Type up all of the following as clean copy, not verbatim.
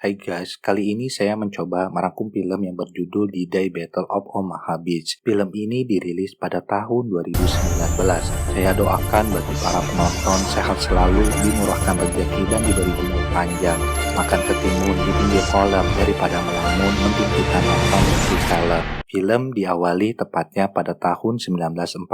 Hai guys, kali ini saya mencoba merangkum film yang berjudul D-Day Battle of Omaha Beach. Film ini dirilis pada tahun 2019. Saya doakan bagi para penonton sehat selalu, dimurahkan rezeki dan diberi umur panjang. Makan ketimun di pinggir kolam daripada melamun mentunjukkan nonton di film. Film diawali tepatnya pada tahun 1944.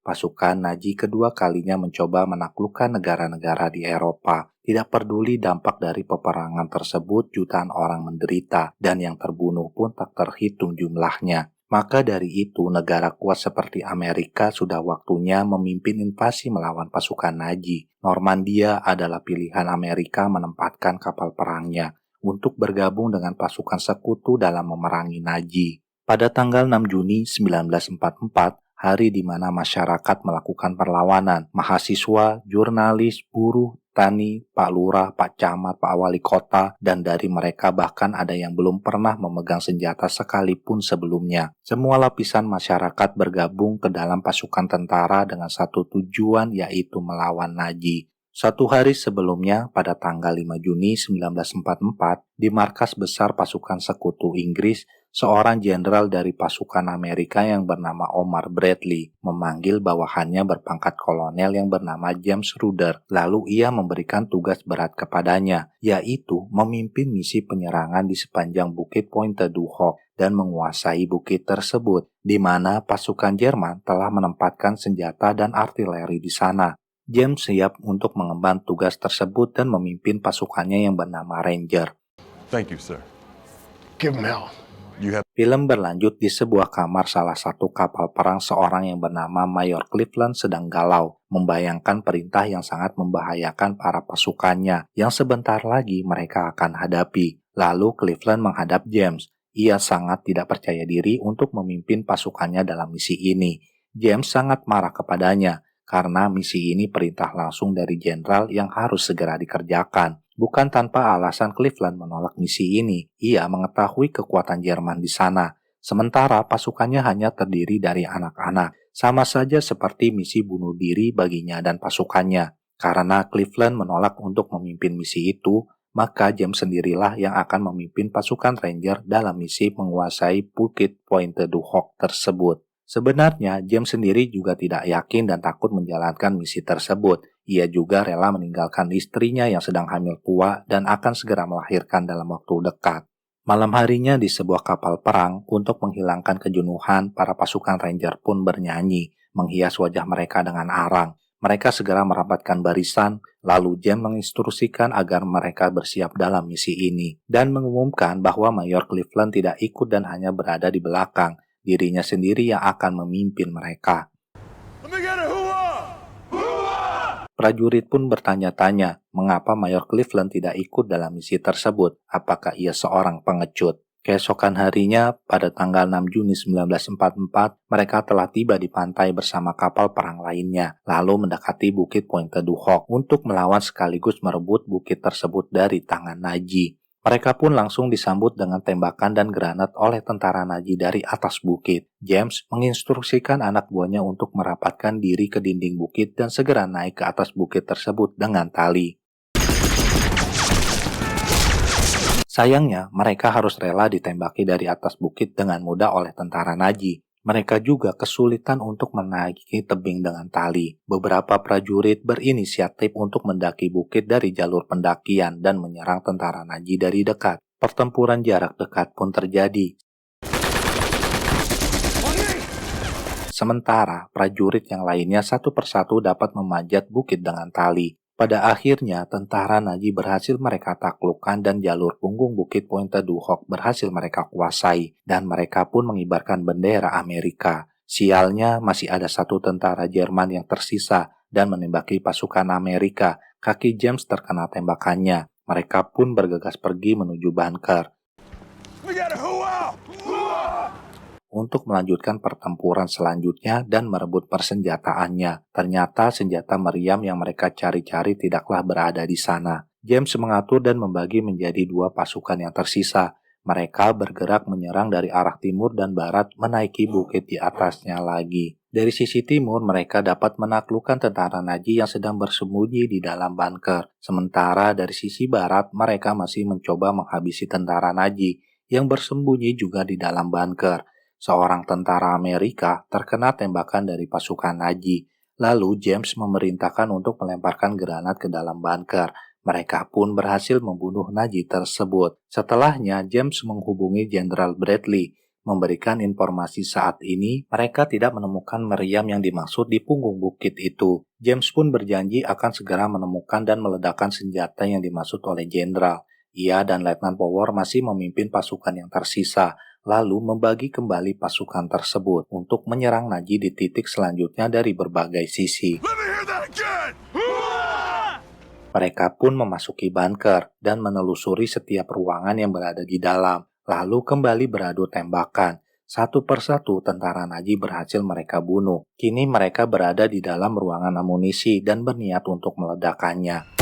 Pasukan Nazi kedua kalinya mencoba menaklukkan negara-negara di Eropa. Tidak peduli dampak dari peperangan tersebut, jutaan orang menderita dan yang terbunuh pun tak terhitung jumlahnya. Maka dari itu, negara kuat seperti Amerika sudah waktunya memimpin invasi melawan pasukan Nazi. Normandia adalah pilihan Amerika menempatkan kapal perangnya untuk bergabung dengan pasukan sekutu dalam memerangi Nazi. Pada tanggal 6 Juni 1944, hari di mana masyarakat melakukan perlawanan, mahasiswa, jurnalis, buruh, tani, Pak Lurah, Pak Camat, Pak Wali Kota, dan dari mereka bahkan ada yang belum pernah memegang senjata sekalipun sebelumnya. Semua lapisan masyarakat bergabung ke dalam pasukan tentara dengan satu tujuan, yaitu melawan Nazi. Satu hari sebelumnya, pada tanggal 5 Juni 1944, di markas besar pasukan sekutu Inggris, seorang jenderal dari pasukan Amerika yang bernama Omar Bradley memanggil bawahannya berpangkat kolonel yang bernama James Ruder. Lalu ia memberikan tugas berat kepadanya, yaitu memimpin misi penyerangan di sepanjang bukit Pointe du Hoc dan menguasai bukit tersebut, di mana pasukan Jerman telah menempatkan senjata dan artileri di sana. James siap untuk mengemban tugas tersebut dan memimpin pasukannya yang bernama Ranger. Thank you, sir. Give him hell. Film berlanjut di sebuah kamar salah satu kapal perang seorang yang bernama Mayor Cleveland sedang galau, membayangkan perintah yang sangat membahayakan para pasukannya yang sebentar lagi mereka akan hadapi. Lalu Cleveland menghadap James. Ia sangat tidak percaya diri untuk memimpin pasukannya dalam misi ini. James sangat marah kepadanya karena misi ini perintah langsung dari jenderal yang harus segera dikerjakan. Bukan tanpa alasan Cleveland menolak misi ini. Ia mengetahui kekuatan Jerman di sana. Sementara pasukannya hanya terdiri dari anak-anak. Sama saja seperti misi bunuh diri baginya dan pasukannya. Karena Cleveland menolak untuk memimpin misi itu, maka James sendirilah yang akan memimpin pasukan Ranger dalam misi menguasai bukit Pointe du Hoc tersebut. Sebenarnya, James sendiri juga tidak yakin dan takut menjalankan misi tersebut. Ia juga rela meninggalkan istrinya yang sedang hamil tua dan akan segera melahirkan dalam waktu dekat. Malam harinya di sebuah kapal perang, untuk menghilangkan kejenuhan, para pasukan Ranger pun bernyanyi, menghias wajah mereka dengan arang. Mereka segera merapatkan barisan, lalu James menginstruksikan agar mereka bersiap dalam misi ini, dan mengumumkan bahwa Mayor Cleveland tidak ikut dan hanya berada di belakang. Dirinya sendiri yang akan memimpin mereka. Prajurit pun bertanya-tanya, mengapa Mayor Cleveland tidak ikut dalam misi tersebut? Apakah ia seorang pengecut? Keesokan harinya, pada tanggal 6 Juni 1944, mereka telah tiba di pantai bersama kapal perang lainnya, lalu mendekati bukit Pointe du Hoc untuk melawan sekaligus merebut bukit tersebut dari tangan Nazi. Mereka pun langsung disambut dengan tembakan dan granat oleh tentara Nazi dari atas bukit. James menginstruksikan anak buahnya untuk merapatkan diri ke dinding bukit dan segera naik ke atas bukit tersebut dengan tali. Sayangnya, mereka harus rela ditembaki dari atas bukit dengan mudah oleh tentara Nazi. Mereka juga kesulitan untuk menaiki tebing dengan tali. Beberapa prajurit berinisiatif untuk mendaki bukit dari jalur pendakian dan menyerang tentara Nazi dari dekat. Pertempuran jarak dekat pun terjadi. Sementara, prajurit yang lainnya satu persatu dapat memanjat bukit dengan tali. Pada akhirnya, tentara Nazi berhasil mereka taklukkan dan jalur punggung bukit Pointe du Hoc berhasil mereka kuasai, dan mereka pun mengibarkan bendera Amerika. Sialnya, masih ada satu tentara Jerman yang tersisa dan menembaki pasukan Amerika. Kaki James terkena tembakannya. Mereka pun bergegas pergi menuju bunker untuk melanjutkan pertempuran selanjutnya dan merebut persenjataannya. Ternyata senjata meriam yang mereka cari-cari tidaklah berada di sana. James mengatur dan membagi menjadi dua pasukan yang tersisa. Mereka bergerak menyerang dari arah timur dan barat, menaiki bukit di atasnya lagi. Dari sisi timur, mereka dapat menaklukkan tentara Nazi yang sedang bersembunyi di dalam bunker. Sementara dari sisi barat, mereka masih mencoba menghabisi tentara Nazi yang bersembunyi juga di dalam bunker. Seorang tentara Amerika terkena tembakan dari pasukan Nazi. Lalu James memerintahkan untuk melemparkan granat ke dalam bunker. Mereka pun berhasil membunuh Nazi tersebut. Setelahnya, James menghubungi Jenderal Bradley, memberikan informasi saat ini mereka tidak menemukan meriam yang dimaksud di punggung bukit itu. James pun berjanji akan segera menemukan dan meledakkan senjata yang dimaksud oleh Jenderal. Ia dan Letnan Power masih memimpin pasukan yang tersisa, lalu membagi kembali pasukan tersebut untuk menyerang Nazi di titik selanjutnya dari berbagai sisi. Mereka pun memasuki bunker dan menelusuri setiap ruangan yang berada di dalam, lalu kembali beradu tembakan. Satu persatu tentara Nazi berhasil mereka bunuh. Kini mereka berada di dalam ruangan amunisi dan berniat untuk meledakannya.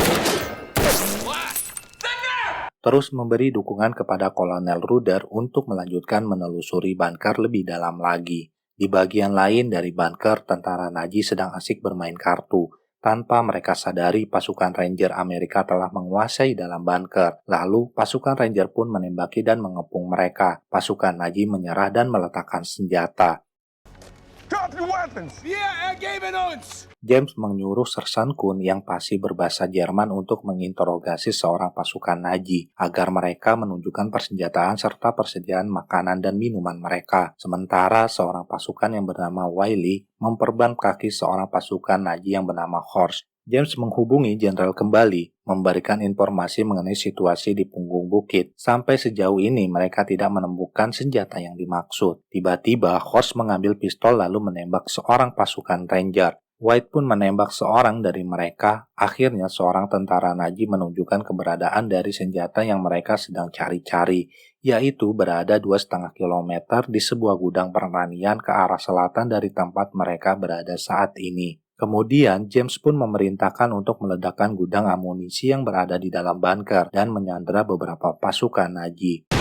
Terus memberi dukungan kepada Kolonel Ruder untuk melanjutkan menelusuri bunker lebih dalam lagi. Di bagian lain dari bunker, tentara Nazi sedang asik bermain kartu. Tanpa mereka sadari, pasukan Ranger Amerika telah menguasai dalam bunker. Lalu, pasukan Ranger pun menembaki dan mengepung mereka. Pasukan Nazi menyerah dan meletakkan senjata. Drop your weapons! James menyuruh Sersan Kuhn yang fasih berbahasa Jerman untuk menginterogasi seorang pasukan Nazi agar mereka menunjukkan persenjataan serta persediaan makanan dan minuman mereka. Sementara seorang pasukan yang bernama Wiley memperban kaki seorang pasukan Nazi yang bernama Horst. James menghubungi Jenderal kembali, memberikan informasi mengenai situasi di punggung bukit. Sampai sejauh ini mereka tidak menemukan senjata yang dimaksud. Tiba-tiba Horst mengambil pistol lalu menembak seorang pasukan Ranger. White pun menembak seorang dari mereka. Akhirnya seorang tentara Nazi menunjukkan keberadaan dari senjata yang mereka sedang cari-cari, yaitu berada 2,5 km di sebuah gudang pertanian ke arah selatan dari tempat mereka berada saat ini. Kemudian, James pun memerintahkan untuk meledakkan gudang amunisi yang berada di dalam bunker dan menyandera beberapa pasukan Nazi.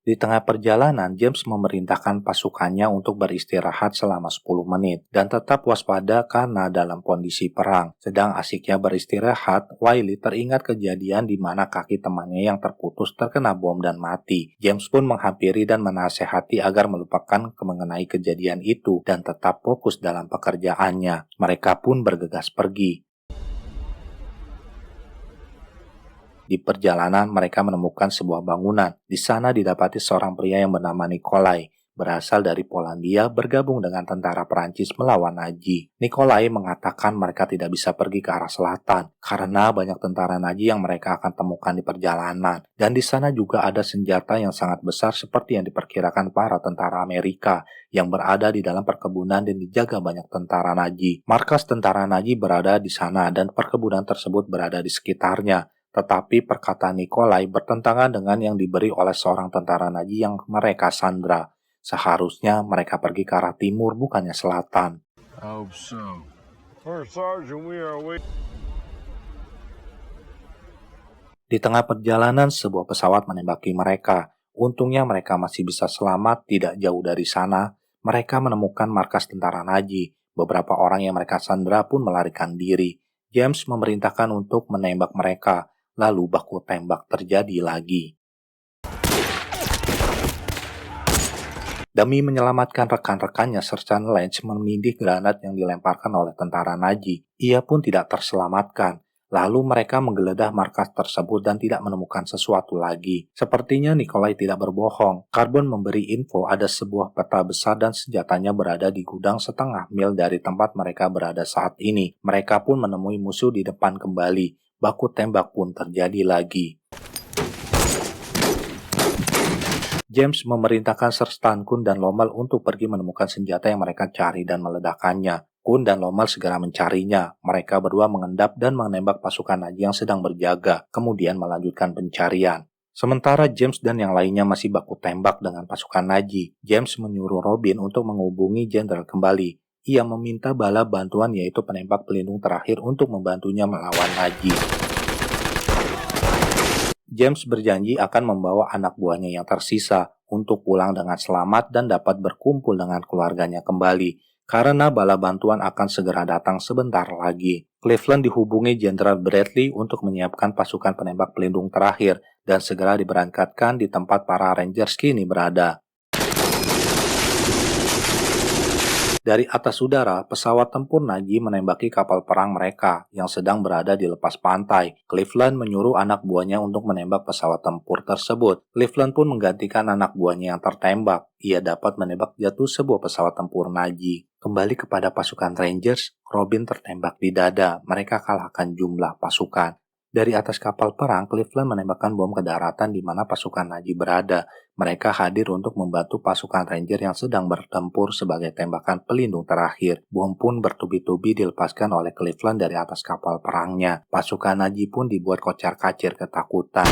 Di tengah perjalanan, James memerintahkan pasukannya untuk beristirahat selama 10 menit dan tetap waspada karena dalam kondisi perang. Sedang asiknya beristirahat, Wiley teringat kejadian di mana kaki temannya yang terputus terkena bom dan mati. James pun menghampiri dan menasehati agar melupakan mengenai kejadian itu dan tetap fokus dalam pekerjaannya. Mereka pun bergegas pergi. Di perjalanan, mereka menemukan sebuah bangunan. Di sana didapati seorang pria yang bernama Nikolai, berasal dari Polandia, bergabung dengan tentara Perancis melawan Nazi. Nikolai mengatakan mereka tidak bisa pergi ke arah selatan, karena banyak tentara Nazi yang mereka akan temukan di perjalanan. Dan di sana juga ada senjata yang sangat besar seperti yang diperkirakan para tentara Amerika, yang berada di dalam perkebunan dan dijaga banyak tentara Nazi. Markas tentara Nazi berada di sana dan perkebunan tersebut berada di sekitarnya. Tetapi perkataan Nikolai bertentangan dengan yang diberi oleh seorang tentara Nazi yang mereka sandra. Seharusnya mereka pergi ke arah timur bukannya selatan. Di tengah perjalanan, sebuah pesawat menembaki mereka. Untungnya mereka masih bisa selamat. Tidak jauh dari sana, mereka menemukan markas tentara Nazi. Beberapa orang yang mereka sandra pun melarikan diri. James memerintahkan untuk menembak mereka. Lalu baku tembak terjadi lagi. Demi menyelamatkan rekan-rekannya, Sersan Lenz menindih granat yang dilemparkan oleh tentara Nazi. Ia pun tidak terselamatkan. Lalu mereka menggeledah markas tersebut dan tidak menemukan sesuatu lagi. Sepertinya Nikolai tidak berbohong. Carbon memberi info ada sebuah peta besar dan senjatanya berada di gudang setengah mil dari tempat mereka berada saat ini. Mereka pun menemui musuh di depan kembali. Baku tembak pun terjadi lagi. James memerintahkan Sersan Kuhn dan Lommel untuk pergi menemukan senjata yang mereka cari dan meledakkannya. Kuhn dan Lommel segera mencarinya. Mereka berdua mengendap dan menembak pasukan Nazi yang sedang berjaga, kemudian melanjutkan pencarian. Sementara James dan yang lainnya masih baku tembak dengan pasukan Nazi, James menyuruh Robin untuk menghubungi Jenderal kembali. Ia meminta bala bantuan yaitu penembak pelindung terakhir untuk membantunya melawan Nazi. James berjanji akan membawa anak buahnya yang tersisa untuk pulang dengan selamat dan dapat berkumpul dengan keluarganya kembali, karena bala bantuan akan segera datang sebentar lagi. Cleveland dihubungi Jenderal Bradley untuk menyiapkan pasukan penembak pelindung terakhir dan segera diberangkatkan di tempat para Rangers kini berada. Dari atas udara, pesawat tempur Nazi menembaki kapal perang mereka yang sedang berada di lepas pantai. Cleveland menyuruh anak buahnya untuk menembak pesawat tempur tersebut. Cleveland pun menggantikan anak buahnya yang tertembak. Ia dapat menembak jatuh sebuah pesawat tempur Nazi. Kembali kepada pasukan Rangers, Robin tertembak di dada. Mereka kalahkan jumlah pasukan. Dari atas kapal perang, Cleveland menembakkan bom ke daratan di mana pasukan Nazi berada. Mereka hadir untuk membantu pasukan Ranger yang sedang bertempur sebagai tembakan pelindung terakhir. Bom pun bertubi-tubi dilepaskan oleh Cleveland dari atas kapal perangnya. Pasukan Nazi pun dibuat kocar-kacir ketakutan.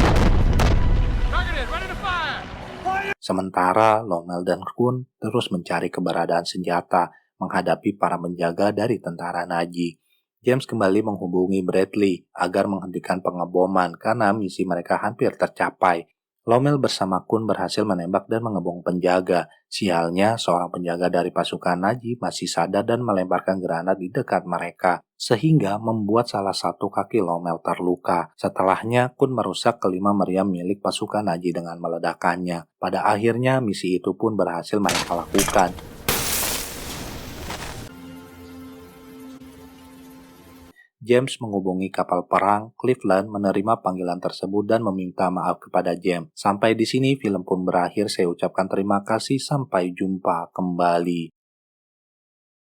Sementara Lommel dan Kuhn terus mencari keberadaan senjata menghadapi para penjaga dari tentara Nazi. James kembali menghubungi Bradley agar menghentikan pengeboman karena misi mereka hampir tercapai. Lommel bersama Kuhn berhasil menembak dan mengebom penjaga. Sialnya, seorang penjaga dari pasukan Nazi masih sadar dan melemparkan granat di dekat mereka, sehingga membuat salah satu kaki Lommel terluka. Setelahnya, Kuhn merusak kelima meriam milik pasukan Nazi dengan meledakannya. Pada akhirnya, misi itu pun berhasil mereka lakukan. James menghubungi kapal perang. Cleveland menerima panggilan tersebut dan meminta maaf kepada James. Sampai di sini film pun berakhir. Saya ucapkan terima kasih. Sampai jumpa kembali.